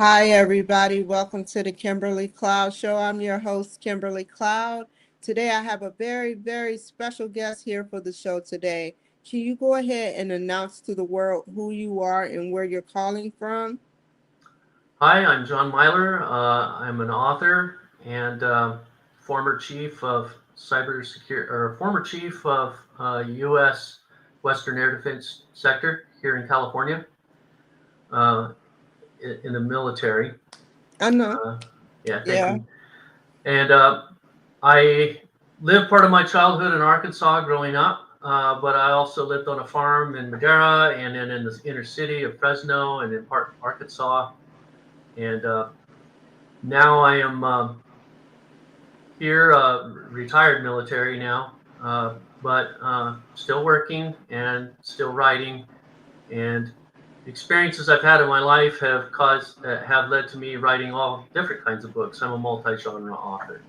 Hi, everybody. Welcome to the Kimberly Cloud Show. I'm your host, Kimberly Cloud. Today, I have a very, very special guest here for the show today. Can you go ahead and announce to the world who you are and where you're calling from? Hi, I'm John Milor. I'm an author and former chief of cybersecurity, or former chief of U.S. Western Air Defense Sector here in California, uh, in the military. I know. Uh, yeah, thank Yeah. you. And I lived part of my childhood in Arkansas growing up, but I also lived on a farm in Madera and then in the inner city of Fresno and in part Arkansas. And now I am. Here, retired military now, but still working and still writing. And the experiences I've had in my life have led to me writing all different kinds of books. I'm a multi-genre author.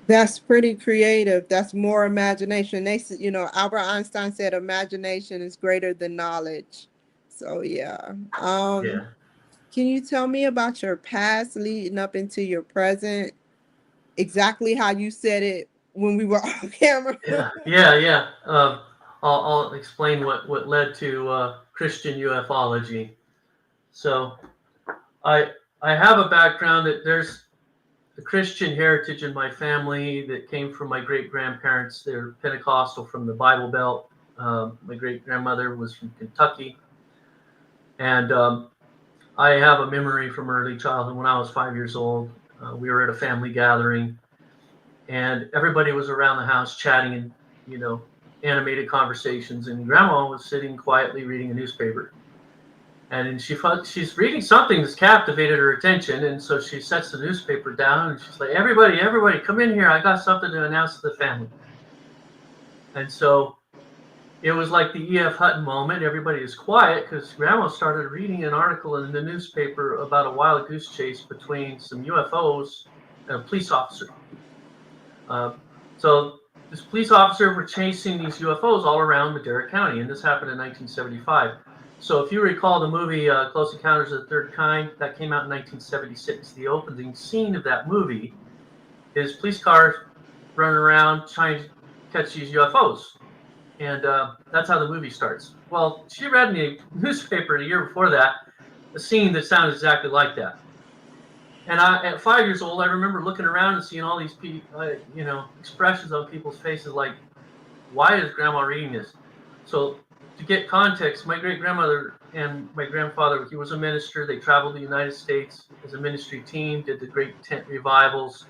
That's pretty creative. That's more imagination. Albert Einstein said imagination is greater than knowledge. So, yeah. Yeah, Can you tell me about your past leading up into your present? Exactly how you said it when we were off camera. yeah. I'll explain what led to Christian ufology. So I I have a background that there's the Christian heritage in my family that came from my great grandparents. They're Pentecostal from the Bible Belt. My great grandmother was from Kentucky, and I have a memory from early childhood when I was 5 years old. We were at a family gathering, and everybody was around the house chatting and you know animated conversations. And Grandma was sitting quietly reading a newspaper, and then she's reading something that's captivated her attention, and so she sets the newspaper down and she's like, everybody, come in here. I got something to announce to the family. And so it was like the E.F. Hutton moment. Everybody is quiet because Grandma started reading an article in the newspaper about a wild goose chase between some UFOs and a police officer. Uh, so this police officer were chasing these UFOs all around Madera County, and this happened in 1975. So if you recall the movie Close Encounters of the Third Kind, that came out in 1976. The opening scene of that movie is police cars running around trying to catch these UFOs. And that's how the movie starts. Well, she read in the newspaper the year before that a scene that sounded exactly like that. And at 5 years old, I remember looking around and seeing all these expressions on people's faces like, why is Grandma reading this? So to get context, my great grandmother and my grandfather, he was a minister. They traveled the United States as a ministry team, did the great tent revivals,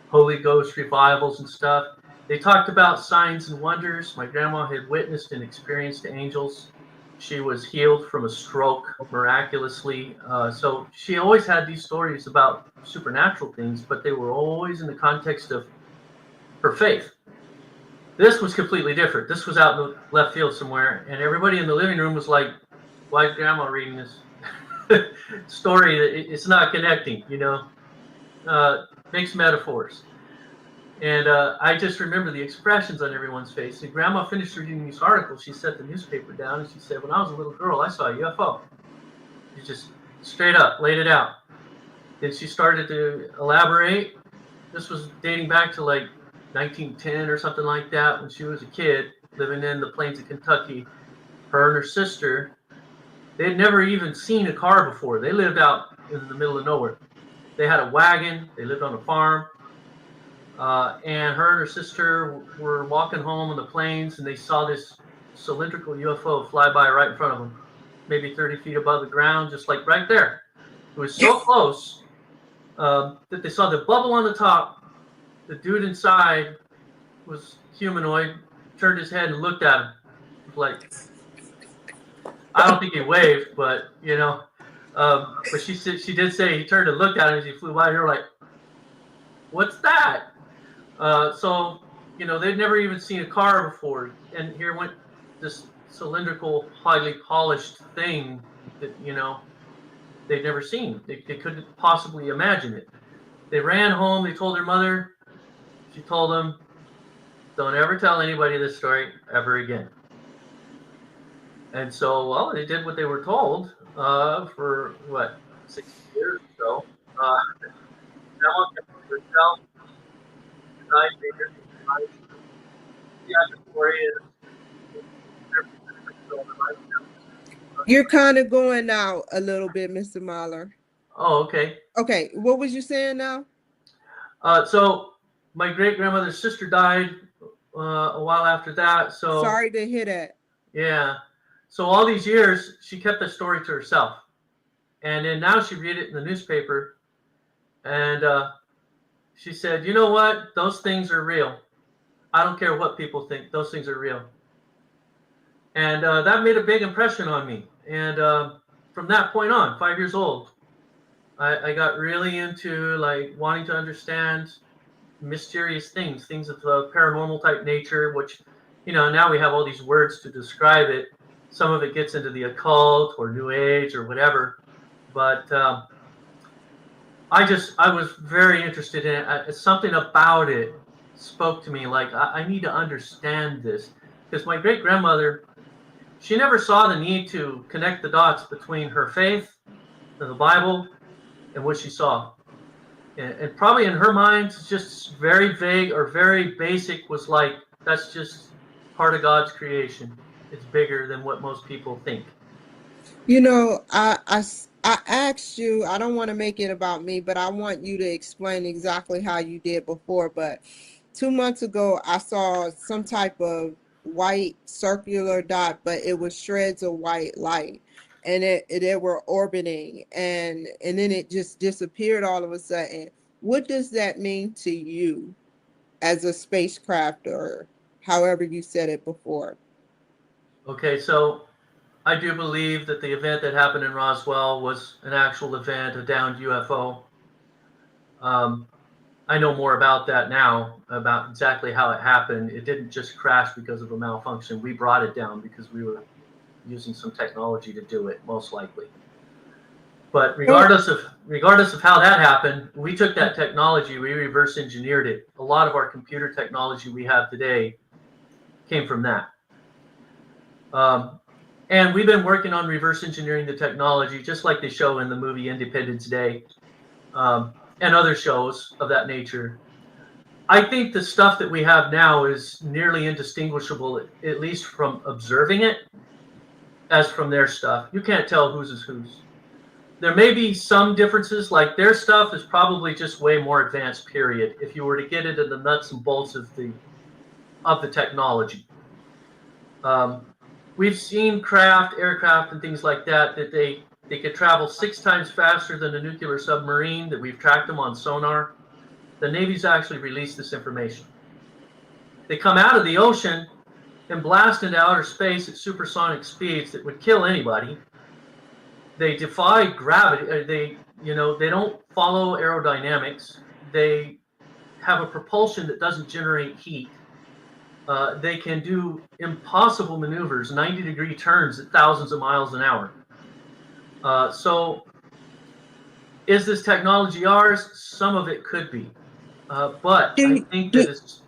Holy Ghost revivals and stuff. They talked about signs and wonders. My grandma had witnessed and experienced angels. She was healed from a stroke miraculously. So she always had these stories about supernatural things, but they were always in the context of her faith. This was completely different. This was out in the left field somewhere, and everybody in the living room was like, why is Grandma reading this story? It's not connecting. Makes metaphors. And I just remember the expressions on everyone's face. And Grandma finished reading these articles. She set the newspaper down and she said, when I was a little girl, I saw a UFO. She just straight up laid it out. Then she started to elaborate. This was dating back to like 1910 or something like that, when she was a kid living in the plains of Kentucky. Her and her sister, they had never even seen a car before. They lived out in the middle of nowhere. They had a wagon. They lived on a farm. And her and her sister were walking home on the plains, and they saw this cylindrical UFO fly by right in front of them, maybe 30 feet above the ground, just like right there. It was so close that they saw the bubble on the top. The dude inside was humanoid, turned his head and looked at him. Like, I don't think he waved, but. But she did say he turned and looked at him as he flew by. And you're like, what's that? So they'd never even seen a car before, and here went this cylindrical, highly polished thing that they'd never seen. They couldn't possibly imagine it. They ran home. They told their mother. She told them, "Don't ever tell anybody this story ever again." And so, well, they did what they were told for what 60 years or so. Now I'm herself, the story is You're kind of going out a little bit, Mr. Milor. Oh, okay. Okay, what was you saying now? So my great grandmother's sister died a while after that. So sorry to hear that. Yeah. So all these years, she kept the story to herself, and then now she read it in the newspaper, and she said, "You know what? Those things are real. I don't care what people think. Those things are real." And that made a big impression on me. And from that point on, 5 years old, I got really into like wanting to understand mysterious things, things of the paranormal type nature, which, now we have all these words to describe it. Some of it gets into the occult or New Age or whatever. But I was very interested in it. Something about it spoke to me like, I need to understand this. Because my great grandmother, she never saw the need to connect the dots between her faith and the Bible and what she saw. And probably in her mind, it's just very vague or very basic, was like, that's just part of God's creation. It's bigger than what most people think. I asked you, I don't want to make it about me, but I want you to explain exactly how you did before. But 2 months ago, I saw some type of white circular dot, but it was shreds of white light. And it were orbiting, and then it just disappeared all of a sudden. What does that mean to you as a spacecraft, or however you said it before? Okay, so I do believe that the event that happened in Roswell was an actual event, a downed UFO. I know more about that now, about exactly how it happened. It didn't just crash because of a malfunction. We brought it down because we were using some technology to do it, most likely. But regardless of how that happened, we took that technology, we reverse engineered it. A lot of our computer technology we have today came from that. And we've been working on reverse engineering the technology, just like they show in the movie Independence Day, and other shows of that nature. I think the stuff that we have now is nearly indistinguishable, at least from observing it, as from their stuff. You can't tell whose is whose. There may be some differences, like their stuff is probably just way more advanced, period, if you were to get into the nuts and bolts of the technology. We've seen aircraft and things like that they could travel 6 times faster than a nuclear submarine, that we've tracked them on sonar. The Navy's actually released this information. They come out of the ocean and blast into outer space at supersonic speeds that would kill anybody. They defy gravity. They don't follow aerodynamics. They have a propulsion that doesn't generate heat. They can do impossible maneuvers, 90-degree turns at thousands of miles an hour. So is this technology ours? Some of it could be. But I think that it's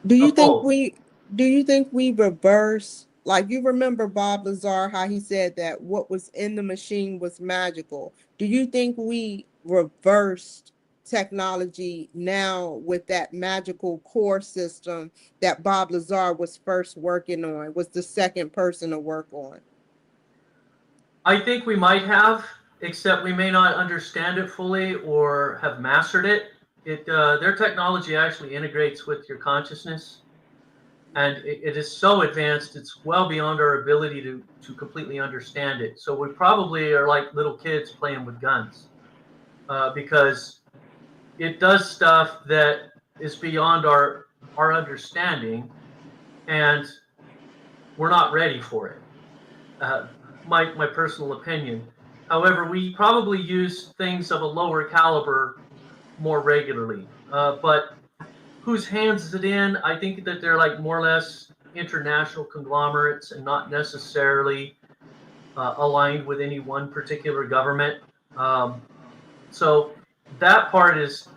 do you think we reverse, like, you remember Bob Lazar, how he said that what was in the machine was magical? Do you think we reversed technology now with that magical core system that Bob Lazar was first working on, was the second person to work on? I think we might have, except we may not understand it fully or have mastered it. Their technology actually integrates with your consciousness, and it is so advanced, it's well beyond our ability to completely understand it. So we probably are like little kids playing with guns, because it does stuff that is beyond our understanding, and we're not ready for it. My personal opinion. However, we probably use things of a lower caliber more regularly. But whose hands is it in? I think that they're like more or less international conglomerates and not necessarily aligned with any one particular government. So that part is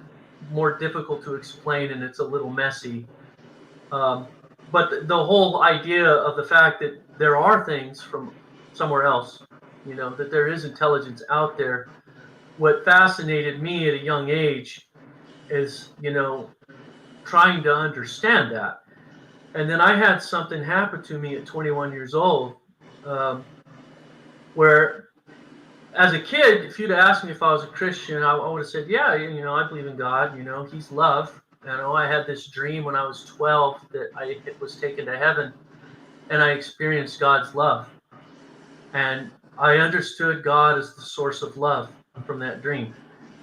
more difficult to explain, and it's a little messy. But the whole idea of the fact that there are things from somewhere else, that there is intelligence out there, what fascinated me at a young age is, trying to understand that. And then I had something happen to me at 21 years old, where as a kid, if you'd asked me if I was a Christian, I would have said, yeah, I believe in God, he's love. I had this dream when I was 12 that I was taken to heaven and I experienced God's love. And I understood God as the source of love from that dream.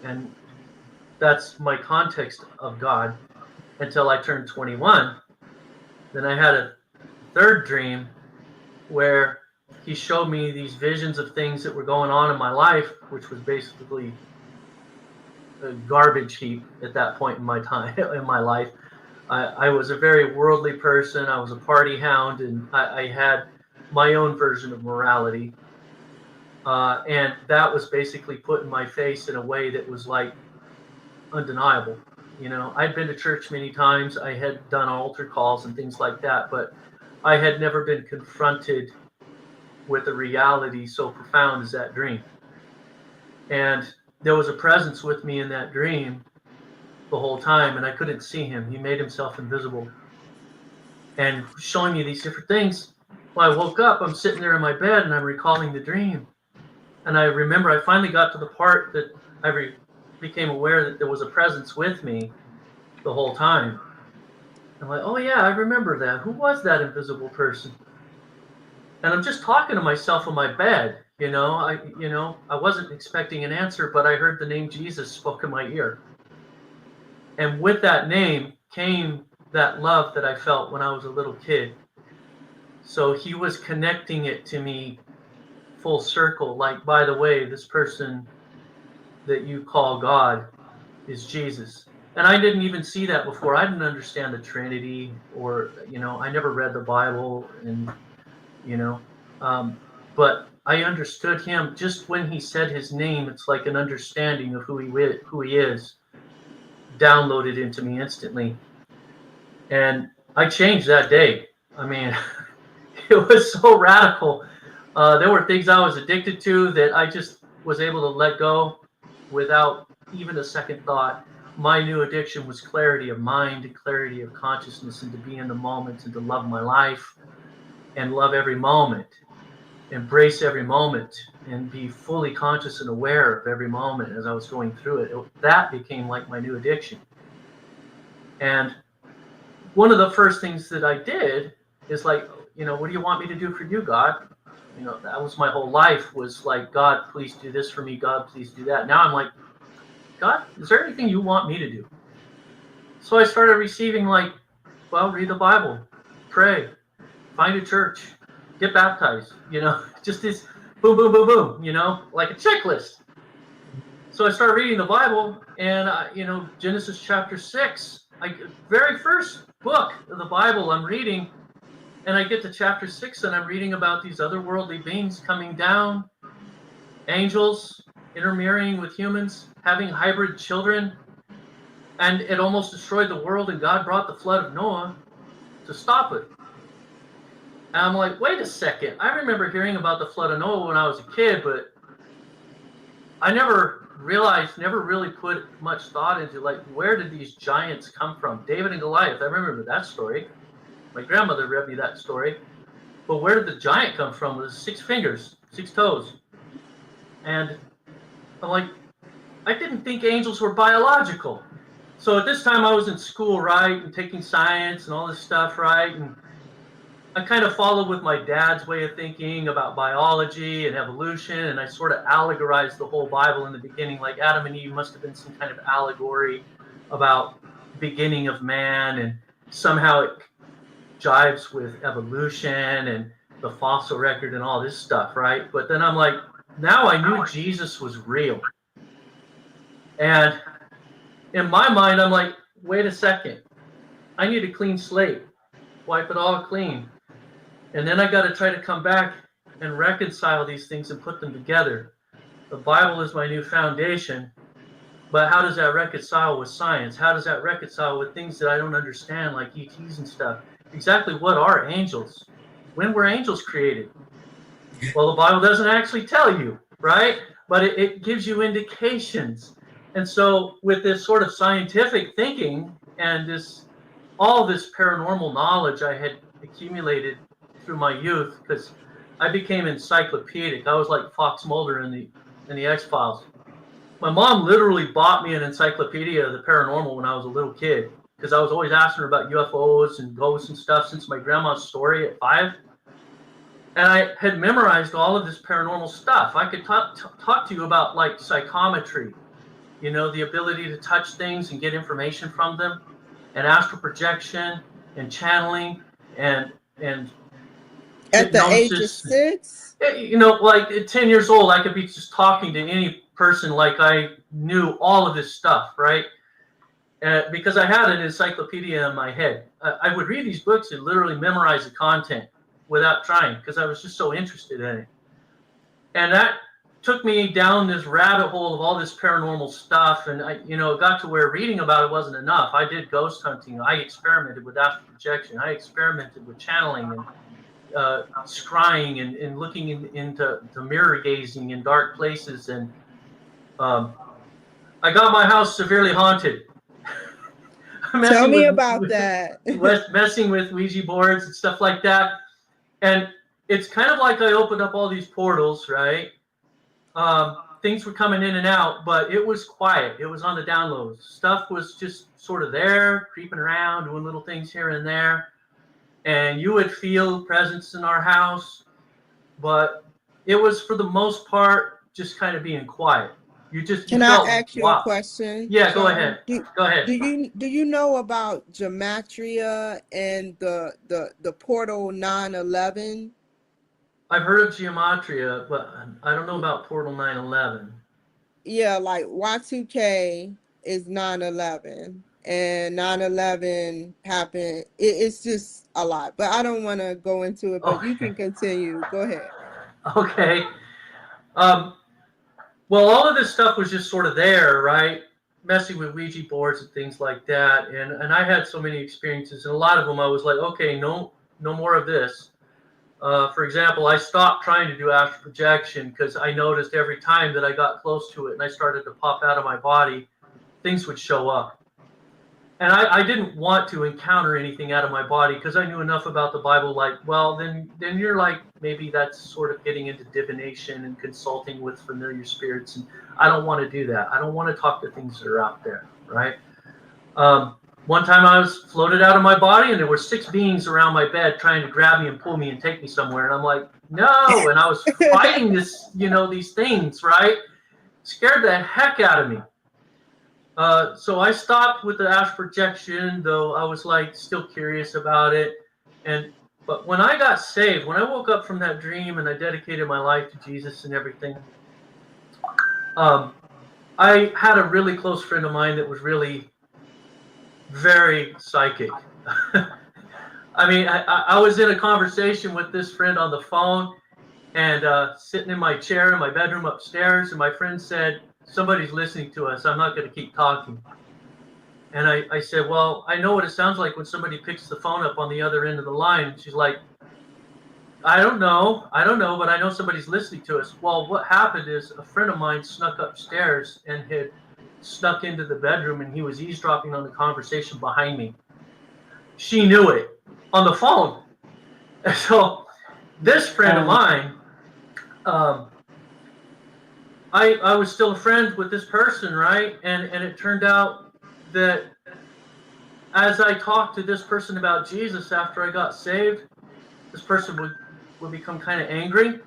And that's my context of God until I turned 21. Then I had a third dream where he showed me these visions of things that were going on in my life, which was basically a garbage heap at that point in my time in my life. I was a very worldly person. I was a party hound, and I had my own version of morality. And that was basically put in my face in a way that was like undeniable. I'd been to church many times. I had done altar calls and things like that, but I had never been confronted with a reality so profound as that dream. And there was a presence with me in that dream the whole time, and I couldn't see him. He made himself invisible and showing me these different things. When I woke up, I'm sitting there in my bed and I'm recalling the dream. And I remember I finally got to the part that I became aware that there was a presence with me the whole time. I'm like, oh yeah, I remember that. Who was that invisible person? And I'm just talking to myself in my bed. I wasn't expecting an answer, but I heard the name Jesus spoke in my ear. And with that name came that love that I felt when I was a little kid. So he was connecting it to me full circle. Like, by the way, this person that you call God is Jesus. And I didn't even see that before. I didn't understand the Trinity, or, I never read the Bible, and, but I understood him just when he said his name. It's like an understanding of who he is downloaded into me instantly. And I changed that day. I mean, it was so radical. There were things I was addicted to that I just was able to let go without even a second thought. My new addiction was clarity of mind and clarity of consciousness, and to be in the moment and to love my life and love every moment, embrace every moment, and be fully conscious and aware of every moment as I was going through it. That became like my new addiction. And one of the first things that I did is like, what do you want me to do for you, God? That was my whole life, was like, God, please do this for me. God, please do that. Now I'm like, God, is there anything you want me to do? So I started receiving read the Bible, pray, find a church, get baptized, just this boom, boom, boom, boom, like a checklist. So I started reading the Bible, and, Genesis chapter 6, very first book of the Bible I'm reading, and I get to chapter 6, and I'm reading about these otherworldly beings coming down, angels intermarrying with humans, having hybrid children, and it almost destroyed the world, and God brought the flood of Noah to stop it. And I'm like, wait a second. I remember hearing about the flood of Noah when I was a kid, but I never really put much thought into, where did these giants come from? David and Goliath, I remember that story. My grandmother read me that story. But where did the giant come from with 6 fingers, 6 toes? And I'm like, I didn't think angels were biological. So at this time I was in school, right, and taking science and all this stuff, right? And I kind of followed with my dad's way of thinking about biology and evolution, and I sort of allegorized the whole Bible in the beginning, like Adam and Eve must have been some kind of allegory about beginning of man, and somehow it jives with evolution and the fossil record and all this stuff, right? But then I'm like, now I knew Jesus was real. And in my mind, I'm like, wait a second. I need a clean slate. Wipe it all clean. And then I got to try to come back and reconcile these things and put them together. The Bible is my new foundation. But how does that reconcile with science? How does that reconcile with things that I don't understand, like ETs and stuff? Exactly what are angels? When were angels created? Well, the Bible doesn't actually tell you, right? but it gives you indications. And so with this sort of scientific thinking and all this paranormal knowledge I had accumulated through my youth, because I became encyclopedic. I was like Fox Mulder in the X-Files. My mom literally bought me an encyclopedia of the paranormal when I was a little kid, because I was always asking her about UFOs and ghosts and stuff since my grandma's story at 5. And I had memorized all of this paranormal stuff. I could talk to you about like psychometry, the ability to touch things and get information from them, and astral projection and channeling and At the age of hypnosis. 6? Like at 10 years old, I could be just talking to any person like I knew all of this stuff, right? Because I had an encyclopedia in my head. I would read these books and literally memorize the content without trying, because I was just so interested in it. And that took me down this rabbit hole of all this paranormal stuff. And it got to where reading about it wasn't enough. I did ghost hunting. I experimented with astral projection. I experimented with channeling and scrying and looking into mirror gazing in dark places. And I got my house severely haunted. Tell me about that. Messing with Ouija boards and stuff like that. And it's kind of like I opened up all these portals, right? Things were coming in and out, but it was quiet. It was on the down low. Stuff was just sort of there, creeping around, doing little things here and there. And you would feel presence in our house, but it was for the most part just kind of being quiet. Can I ask you a question? Yeah, go ahead. Go ahead. Do you know about gematria and the portal 911? I've heard of gematria, but I don't know about portal 911. Yeah, like Y2K is 9/11, and 9/11 happened. It's just a lot, but I don't want to go into it. But Okay. You can continue. Go ahead. Okay. Well, all of this stuff was just sort of there, right? Messing with Ouija boards and things like that. And I had so many experiences, and a lot of them I was like, okay, no more of this. For example, I stopped trying to do astral projection because I noticed every time that I got close to it and I started to pop out of my body, things would show up. And I didn't want to encounter anything out of my body because I knew enough about the Bible. Like, well, then you're like, maybe that's sort of getting into divination and consulting with familiar spirits. And I don't want to do that. I don't want to talk to things that are out there, right? One time I was floated out of my body and there were 6 beings around my bed trying to grab me and pull me and take me somewhere. And I'm like, no. And I was fighting these things, right? Scared the heck out of me. So I stopped with the astral projection, though I was like still curious about it. But when I got saved, when I woke up from that dream and I dedicated my life to Jesus and everything, I had a really close friend of mine that was really very psychic. I mean, I was in a conversation with this friend on the phone and sitting in my chair in my bedroom upstairs, and my friend said, somebody's listening to us. I'm not going to keep talking. And I said, well, I know what it sounds like when somebody picks the phone up on the other end of the line. And she's like, I don't know, but I know somebody's listening to us. Well, what happened is a friend of mine snuck upstairs and had snuck into the bedroom, and he was eavesdropping on the conversation behind me. She knew it on the phone. And so this friend of mine, I was still a friend with this person, right? And it turned out that as I talked to this person about Jesus after I got saved, this person would become kind of angry,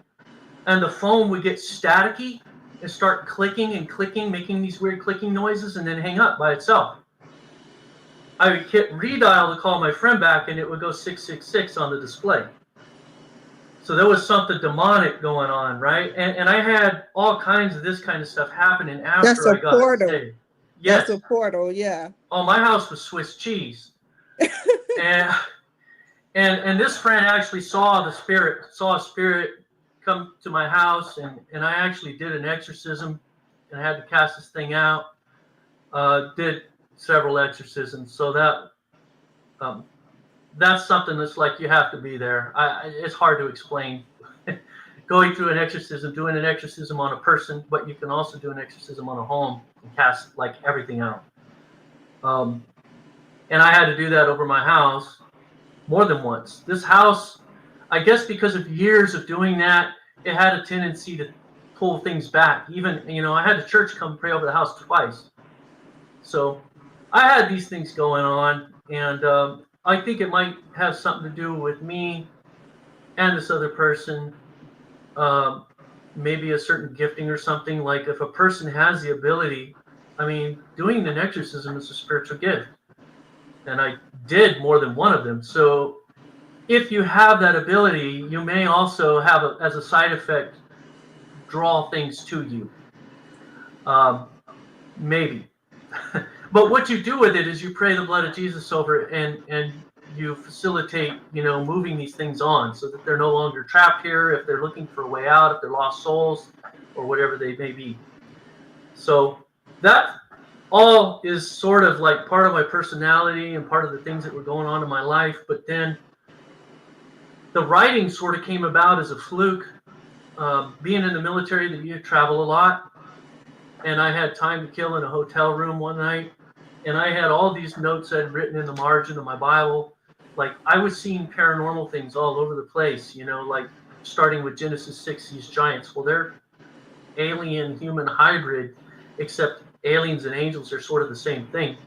and the phone would get staticky and start clicking and clicking, making these weird clicking noises, and then hang up by itself. I would hit redial to call my friend back, and it would go 666 on the display. So there was something demonic going on, right? And I had all kinds of this kind of stuff happening after I got saved. Yes. That's a portal, yeah. Oh, my house was Swiss cheese. and this friend actually saw a spirit come to my house, and I actually did an exorcism and I had to cast this thing out. Did several exorcisms. So that's something that's like you have to be there. It's hard to explain. going through an exorcism, doing an exorcism on a person, but you can also do an exorcism on a home and cast like everything out. And I had to do that over my house more than once. This house, I guess because of years of doing that, it had a tendency to pull things back. Even, I had the church come pray over the house twice. So I had these things going on, and I think it might have something to do with me and this other person, maybe a certain gifting or something. Like if a person has the ability, doing an exorcism is a spiritual gift. And I did more than one of them. So if you have that ability, you may also have, as a side effect, draw things to you. Maybe. But what you do with it is you pray the blood of Jesus over it, and you facilitate, moving these things on so that they're no longer trapped here, if they're looking for a way out, if they're lost souls, or whatever they may be. So that all is sort of like part of my personality and part of the things that were going on in my life. But then the writing sort of came about as a fluke. Being in the military, that you travel a lot, and I had time to kill in a hotel room one night, and I had all these notes I'd written in the margin of my Bible. Like I was seeing paranormal things all over the place, like starting with Genesis 6, these giants. Well, they're alien human hybrid, except aliens and angels are sort of the same thing,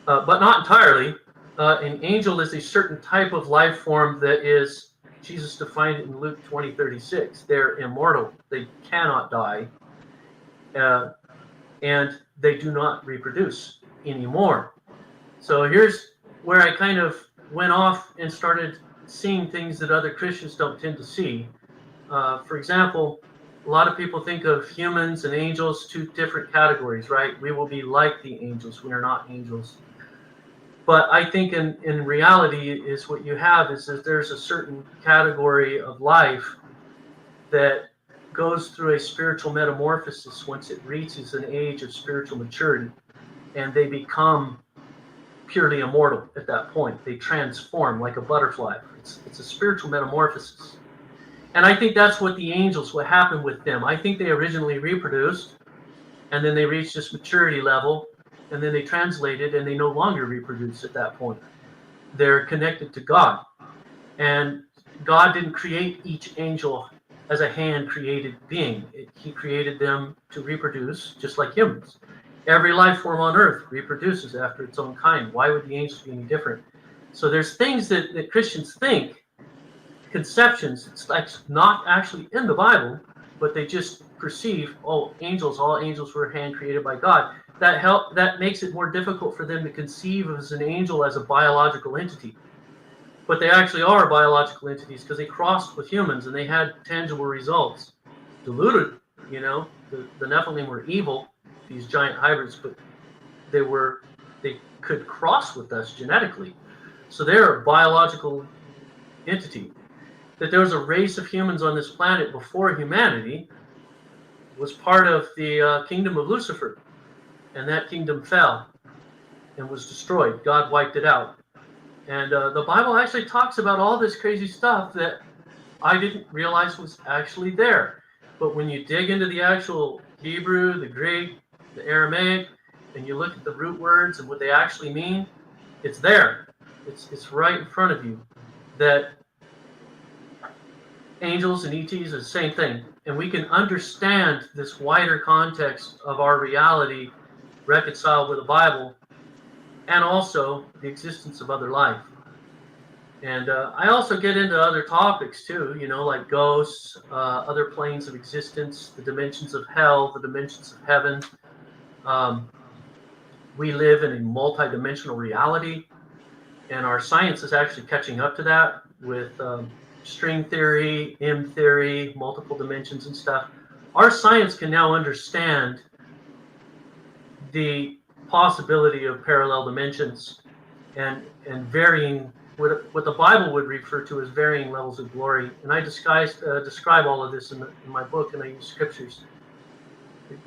but not entirely. An angel is a certain type of life form that is, Jesus defined it in Luke 20:36. They're immortal. They cannot die, and they do not reproduce anymore. So here's where I kind of went off and started seeing things that other Christians don't tend to see. For example, a lot of people think of humans and angels, two different categories, right? We will be like the angels. We are not angels. But I think in reality is what you have is that there's a certain category of life that goes through a spiritual metamorphosis once it reaches an age of spiritual maturity, and they become purely immortal at that point. They transform like a butterfly. It's a spiritual metamorphosis. And I think that's what the angels, what happened with them. I think they originally reproduced, and then they reached this maturity level, and then they translated, and they no longer reproduce at that point. They're connected to God. And God didn't create each angel as a hand-created being. He created them to reproduce, just like humans. Every life form on earth reproduces after its own kind. Why would the angels be any different? So there's things that Christians think, conceptions, it's like not actually in the Bible, but they just perceive, all angels were hand created by God. That makes it more difficult for them to conceive as an angel as a biological entity. But they actually are biological entities because they crossed with humans and they had tangible results. Deluded, the Nephilim were evil, these giant hybrids, but they could cross with us genetically. So they're a biological entity. That there was a race of humans on this planet before humanity was part of the kingdom of Lucifer. And that kingdom fell and was destroyed. God wiped it out. And the Bible actually talks about all this crazy stuff that I didn't realize was actually there. But when you dig into the actual Hebrew, the Greek, the Aramaic, and you look at the root words and what they actually mean, it's there. It's right in front of you. That angels and ETs are the same thing. And we can understand this wider context of our reality reconciled with the Bible, and also the existence of other life. And I also get into other topics too, like ghosts, other planes of existence, the dimensions of hell, the dimensions of heaven. We live in a multi-dimensional reality, and our science is actually catching up to that with string theory, M theory, multiple dimensions and stuff. Our science can now understand the possibility of parallel dimensions and varying, what the Bible would refer to as varying levels of glory. And I describe all of this in my book, and I use scriptures.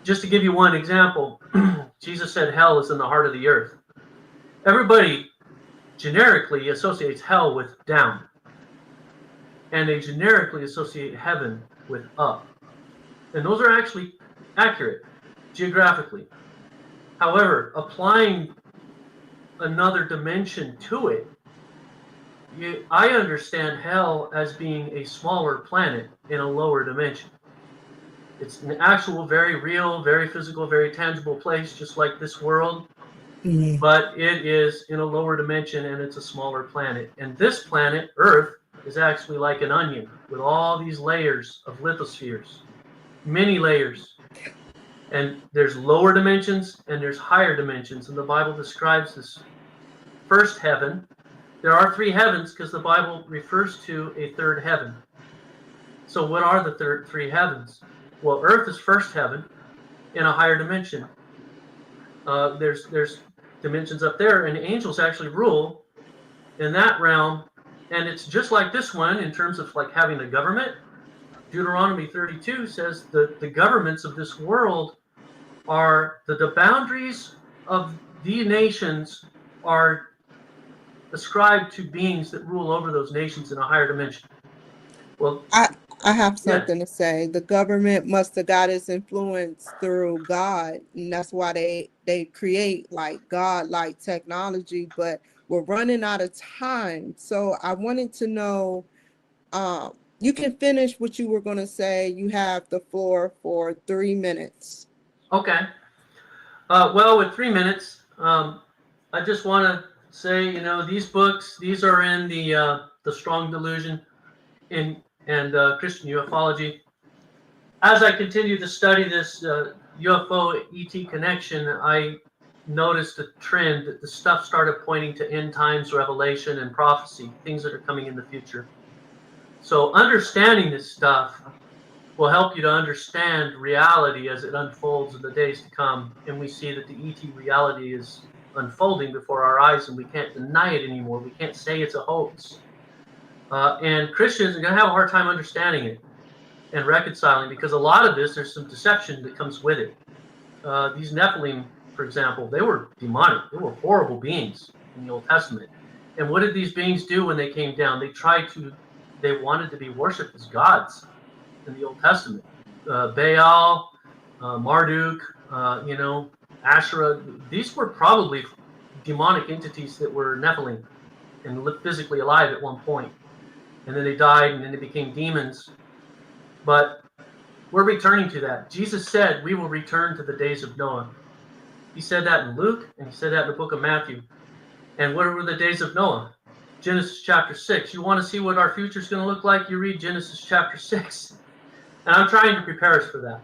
Just to give you one example, Jesus said hell is in the heart of the earth. Everybody generically associates hell with down, and they generically associate heaven with up. And those are actually accurate geographically. However, applying another dimension to it, I understand hell as being a smaller planet in a lower dimension. It's an actual, very real, very physical, very tangible place, just like this world. Mhm. But it is in a lower dimension and it's a smaller planet. And this planet, Earth, is actually like an onion with all these layers of lithospheres, many layers. And there's lower dimensions and there's higher dimensions. And the Bible describes this first heaven. There are three heavens because the Bible refers to a third heaven. So what are the three heavens? Well, Earth is first heaven in a higher dimension. There's dimensions up there, and angels actually rule in that realm. And it's just like this one in terms of like having a government. Deuteronomy 32 says the governments of this world are the boundaries of the nations are ascribed to beings that rule over those nations in a higher dimension. Well, I have yeah, something to say. The government must have got its influence through God, and that's why they create like God-like technology. But we're running out of time, so I wanted to know. You can finish what you were going to say. You have the floor for 3 minutes. okay. Well, with 3 minutes, I just want to say, these books, these are in the Strong Delusion and Christian Ufology. As I continue to study this UFO ET connection, I noticed a trend that the stuff started pointing to end times revelation and prophecy, things that are coming in the future. So understanding this stuff will help you to understand reality as it unfolds in the days to come. And we see that the ET reality is unfolding before our eyes, and we can't deny it anymore. We can't say it's a hoax. And Christians are going to have a hard time understanding it and reconciling, because a lot of this, there's some deception that comes with it. These Nephilim, for example, they were demonic. They were horrible beings in the Old Testament. And what did these beings do when they came down? They wanted to be worshipped as gods in the Old Testament. Baal, Marduk, Asherah. These were probably demonic entities that were Nephilim and lived physically alive at one point. And then they died, and then they became demons. But we're returning to that. Jesus said we will return to the days of Noah. He said that in Luke, and he said that in the book of Matthew. And what were the days of Noah? Genesis chapter 6. You want to see what our future is going to look like? You read Genesis chapter 6. And I'm trying to prepare us for that.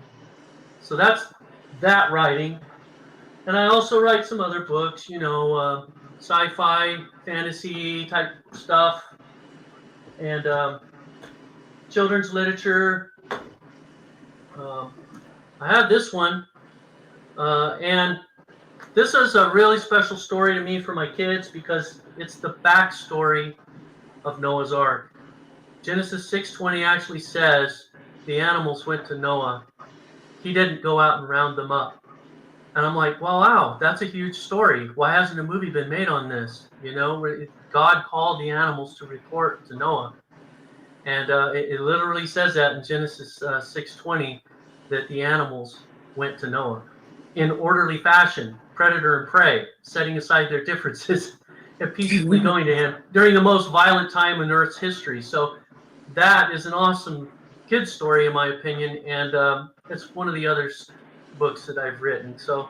So that's that writing. And I also write some other books, sci-fi, fantasy type stuff, and children's literature. I have this one, and this is a really special story to me for my kids because it's the backstory of Noah's Ark. Genesis 6:20 actually says the animals went to Noah. He didn't go out and round them up. And I'm like, well, wow, that's a huge story. Why hasn't a movie been made on this? God called the animals to report to Noah. And it literally says that in Genesis 6:20 that the animals went to Noah in orderly fashion, predator and prey, setting aside their differences and peacefully going to him during the most violent time in Earth's history. So that is an awesome kid's story, in my opinion, and it's one of the other books that I've written. So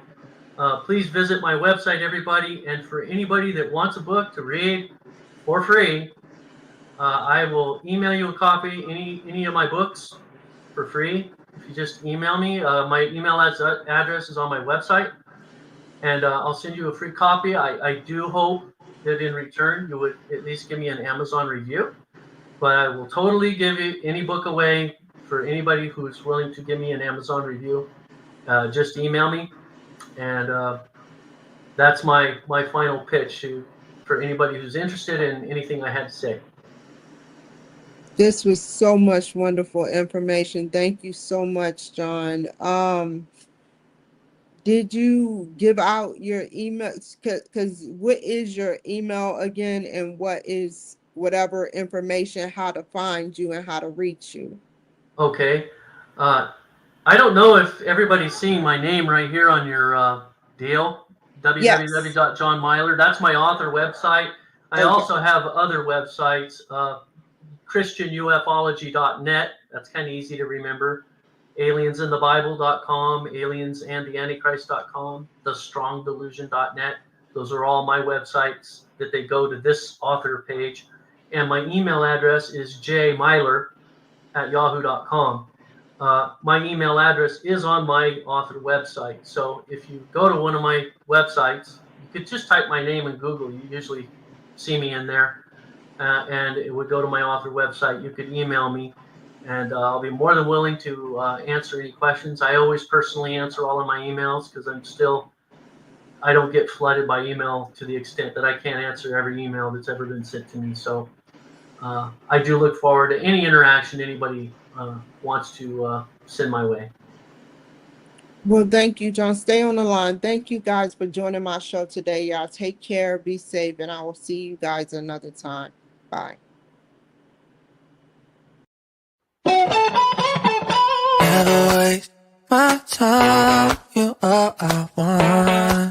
please visit my website, everybody, and for anybody that wants a book to read for free, I will email you a copy, any of my books for free. If you just email me, my email address is on my website, and I'll send you a free copy. I do hope that in return you would at least give me an Amazon review, but I will totally give you any book away for anybody who's willing to give me an Amazon review. Just email me, and that's my final pitch for anybody who's interested in anything I had to say. This was so much wonderful information. Thank you so much, John. Did you give out your email? Because what is your email again, and what is whatever information, how to find you and how to reach you? Okay. I don't know if everybody's seeing my name right here on your deal, Yes. www.johnmyler. That's my author website. I Okay. also have other websites, christianufology.net. That's kind of easy to remember. aliensinthebible.com, aliensandtheantichrist.com, thestrongdelusion.net. Those are all my websites that they go to this author page. And my email address is jmyler@yahoo.com. My email address is on my author website. So if you go to one of my websites, you could just type my name in Google. You usually see me in there. And it would go to my author website. You could email me, and I'll be more than willing to answer any questions. I always personally answer all of my emails because I don't get flooded by email to the extent that I can't answer every email that's ever been sent to me. So I do look forward to any interaction anybody wants to send my way. Well, thank you, John. Stay on the line. Thank you guys for joining my show today. Y'all take care, be safe, and I will see you guys another time. Bye. Never waste my time, you are I want.